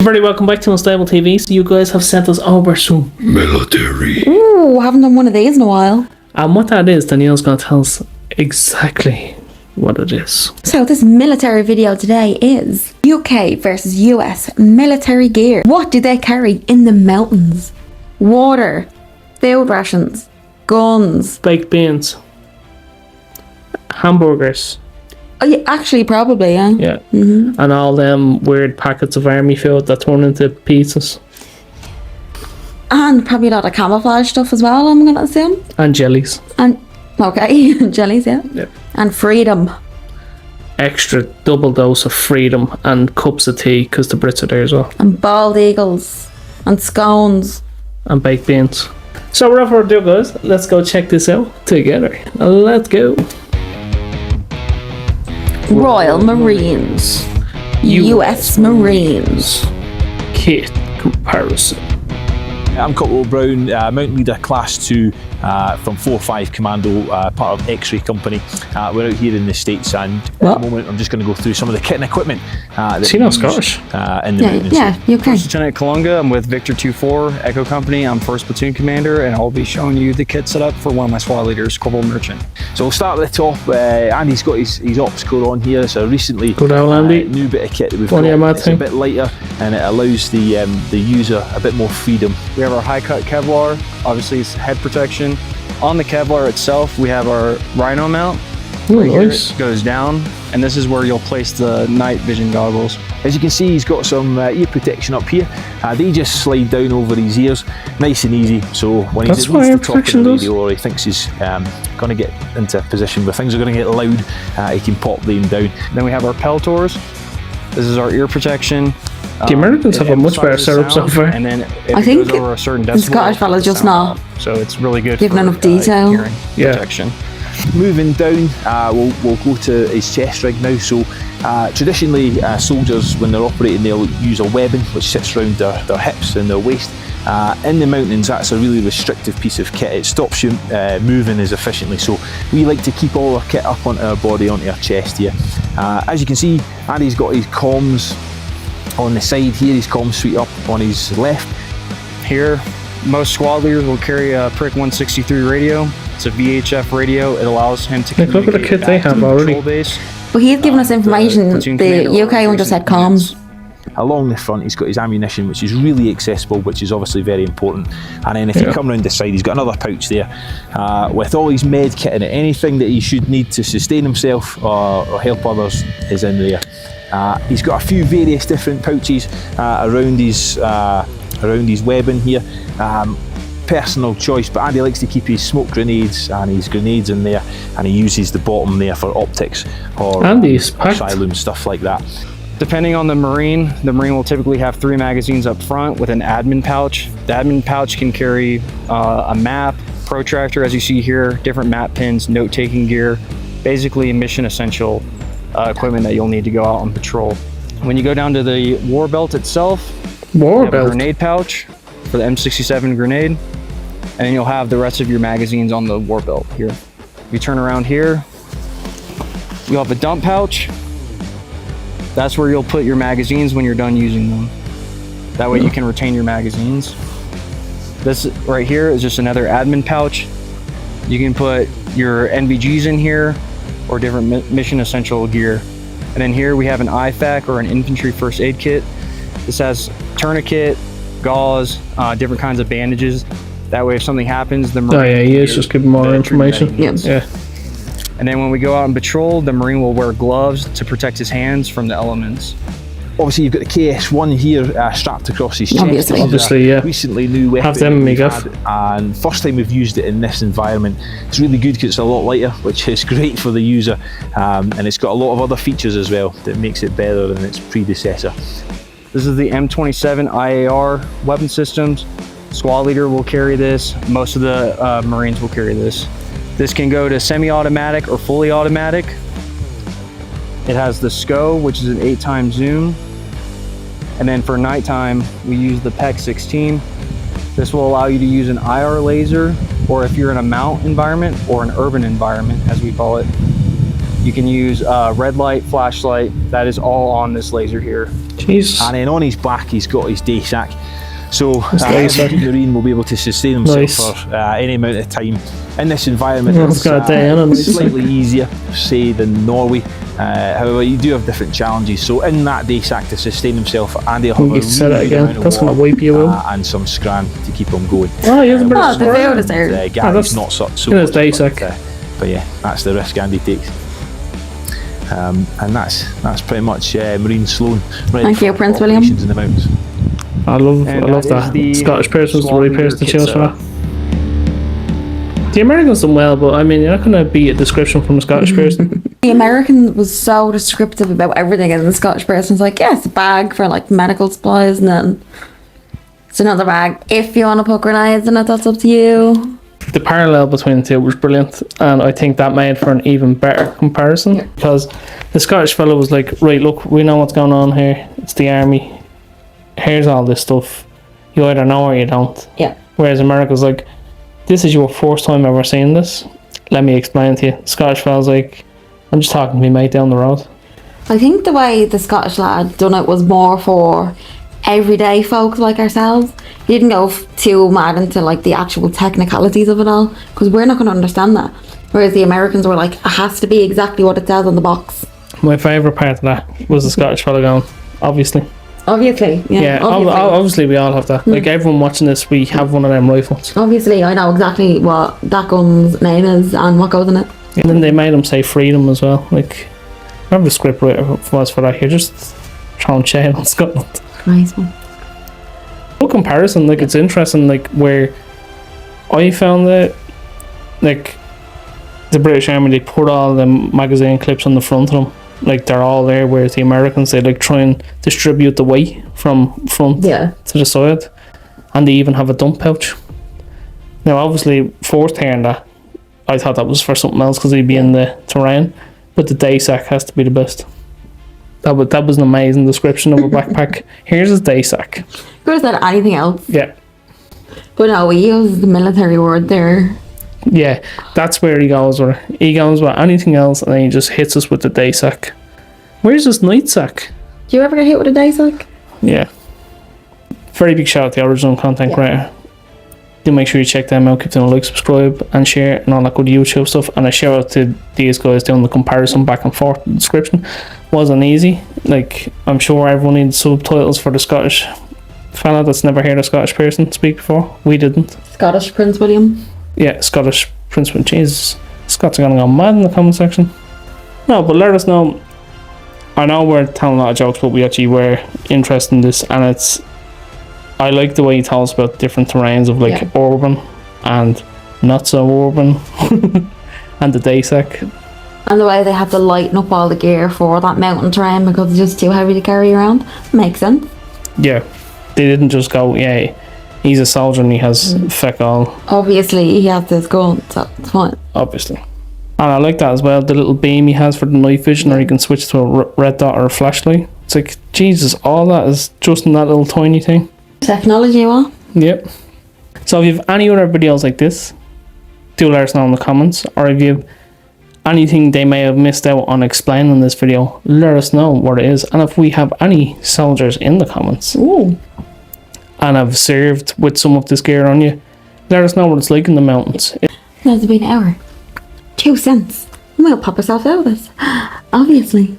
Everybody, welcome back to Unstable TV. So you guys have sent us over some military. Ooh, haven't done one of these in a while. And what that is, Danielle's going to tell us exactly what it is. So this military video today is UK versus US military gear. What do they carry in the mountains? Water, food rations, guns. Baked beans. Hamburgers. Oh, yeah, actually, probably, yeah. Yeah. Mm-hmm. And all them weird packets of army food that turn into pizzas. And probably a lot of camouflage stuff as well, I'm going to assume. And jellies. And, okay, jellies, yeah. Yep. And freedom. Extra double dose of freedom and cups of tea, because the Brits are there as well. And bald eagles. And scones. And baked beans. So without further ado, guys, let's go check this out together. Let's go. Royal Marines. US Marines. Kit comparison. I'm Corporal Brown, Mountain Leader Class 2 from 4-5 Commando, part of X-Ray Company. We're out here in the States, and at the moment I'm just going to go through some of the kit and equipment that we use Scottish? In the mountains. Yeah, you can. Lieutenant Kalunga, I'm with Victor 24 Echo Company. I'm 1st Platoon Commander, and I'll be showing you the kit setup for one of my squad leaders, Corporal Merchant. So we'll start at the top. Andy's got his ops core on here, so recently new bit of kit that we've got. It's a bit lighter, and it allows the user a bit more freedom. We have our high cut Kevlar, obviously it's head protection. On the Kevlar itself, we have our Rhino mount. Nice. It goes down, and this is where you'll place the night vision goggles. As you can see, he's got some ear protection up here. They just slide down over his ears, nice and easy. So when he's at the top of the radio, or he thinks he's going to get into a position where things are going to get loud, he can pop them down. Then we have our Peltors. This is our ear protection. The Americans have a much better setup so far. And then I think goes over a certain the Scottish fella's just not. So it's really good giving for enough detail. Protection. Moving down, we'll go to his chest rig now. So traditionally, soldiers, when they're operating, they'll use a webbing which sits around their hips and their waist. In the mountains, that's a really restrictive piece of kit. It stops you moving as efficiently. So we like to keep all our kit up onto our body, onto our chest here. As you can see, Andy's got his comms on the side here, his comm suite up on his left. Here, most squad leaders will carry a Prick 163 radio. It's a VHF radio. It allows him to communicate look at the kit they have already. Base. But he's given us information. The UK one just had comms. Along the front, he's got his ammunition, which is really accessible, which is obviously very important. And then if you come around the side, he's got another pouch there with all his med kit in it. Anything that he should need to sustain himself or help others is in there. He's got a few various different pouches around his webbing here. Personal choice, but Andy likes to keep his smoke grenades and his grenades in there, and he uses the bottom there for optics or asylum, stuff like that. Depending on the Marine will typically have 3 magazines up front with an admin pouch. The admin pouch can carry a map, protractor, as you see here, different map pins, note-taking gear, basically mission essential equipment that you'll need to go out on patrol. When you go down to the war belt itself, you have a grenade pouch for the M67 grenade, and then you'll have the rest of your magazines on the war belt here. If you turn around here, you'll have a dump pouch. That's where you'll put your magazines when you're done using them. That way you can retain your magazines. This right here is just another admin pouch. You can put your NVGs in here or different mission essential gear. And then here we have an IFAK, or an infantry first aid kit. This has tourniquet, gauze, different kinds of bandages. That way if something happens, the Marine just give more information. Yeah. And then when we go out on patrol, the Marine will wear gloves to protect his hands from the elements. Obviously, you've got the KS1 here strapped across his chest. Obviously, yeah. Recently new weapon. Have them, and first time we've used it in this environment. It's really good because it's a lot lighter, which is great for the user. And it's got a lot of other features as well that makes it better than its predecessor. This is the M27 IAR weapon systems. Squad leader will carry this. Most of the Marines will carry this. This can go to semi-automatic or fully automatic. It has the SCO, which is an 8-time zoom. And then for nighttime, we use the PEC 16. This will allow you to use an IR laser, or if you're in a mount environment or an urban environment, as we call it, you can use red light, flashlight. That is all on this laser here. Jesus. And then on his back he's got his day sack. So day sack. every Marine will be able to sustain himself Nice. for any amount of time in this environment. Yeah, It's it's got a day in it, nice. slightly easier, say, than Norway. However, you do have different challenges. So in that day sack to sustain himself, Andy will have You a can say that really good again. amount of That's gonna water, wipe you out. and some scran to keep him going. Oh, he has a bit Oh, of the sport. food is there. Gary's that's not so in his much, day sack. but yeah, that's the risk Andy takes. And that's pretty much Marine Sloan. Thank you, Prince William. In the mountains. I love And that. the Scottish person's the right Swan person to Leader choose for kit that. The Americans done well, but I mean, you're not going to beat a description from a Scottish person. The American was so descriptive about everything, and the Scottish person was like, yeah, it's a bag for like medical supplies, and then it's another bag if you want to put grenades in it, that's up to you. The parallel between the two was brilliant, and I think that made for an even better comparison, because the Scottish fellow was like, right, look, we know what's going on here, it's the army, here's all this stuff, you either know or you don't. Yeah. Whereas America's like, this is your first time ever seeing this, let me explain to you. The Scottish fellow's like, I'm just talking to my mate down the road. I think the way the Scottish lad done it was more for everyday folk like ourselves. He didn't go too mad into like the actual technicalities of it all, because we're not going to understand that. Whereas the Americans were like, it has to be exactly what it says on the box. My favourite part of that was the Scottish fellow going, obviously. Obviously, Yeah, obviously we all have that. Like everyone watching this, we have one of them rifles. Obviously, I know exactly what that gun's name is and what goes in it. And then they made him say freedom as well. Like, whoever the script writer was for that, you're just throwing shade on Scotland. Nice one. No comparison, like it's interesting, like where I found it, like the British Army, they put all the magazine clips on the front of them, like they're all there, whereas the Americans, they like try and distribute the weight from front to the side, and they even have a dump pouch. Now obviously first hearing that, I thought that was for something else because he'd be in the terrain, but the day sack has to be the best. That was an amazing description of a backpack. Here's his day sack. Could have said anything else. Yeah. But no, we use the military word there. Yeah, that's where he goes with it. He goes with anything else and then he just hits us with the day sack. Where's his night sack? Do you ever get hit with a day sack? Yeah. Very big shout out to the original content creator. Do make sure you check them out, give them a like, subscribe and share and all that good YouTube stuff. And a shout out to these guys doing the comparison back and forth in the description. Wasn't easy. Like, I'm sure everyone needs subtitles for the Scottish fella that's never heard a Scottish person speak before. We didn't. Scottish Prince William. Yeah, Scottish Prince William. Jesus, Scots are gonna go mad in the comment section. No, but let us know. I know we're telling a lot of jokes, but we actually were interested in this, and I like the way he tells about different terrains of like urban and not so urban and the day sack. And the way they have to lighten up all the gear for that mountain terrain because it's just too heavy to carry around. Makes sense. Yeah, they didn't just go, yeah, he's a soldier and he has feck all. Obviously, he has this gun, so it's fine. Obviously. And I like that as well, the little beam he has for the night vision, or you can switch to a red dot or a flashlight. It's like, Jesus, all that is just in that little tiny thing. Technology, what? Yep. So if you have any other videos like this, do let us know in the comments, or if you have anything they may have missed out on explaining in this video, let us know what it is. And if we have any soldiers in the comments and have served with some of this gear on you, let us know what it's like in the mountains. That's been an hour. 2 cents. We'll pop ourselves out of this. Obviously.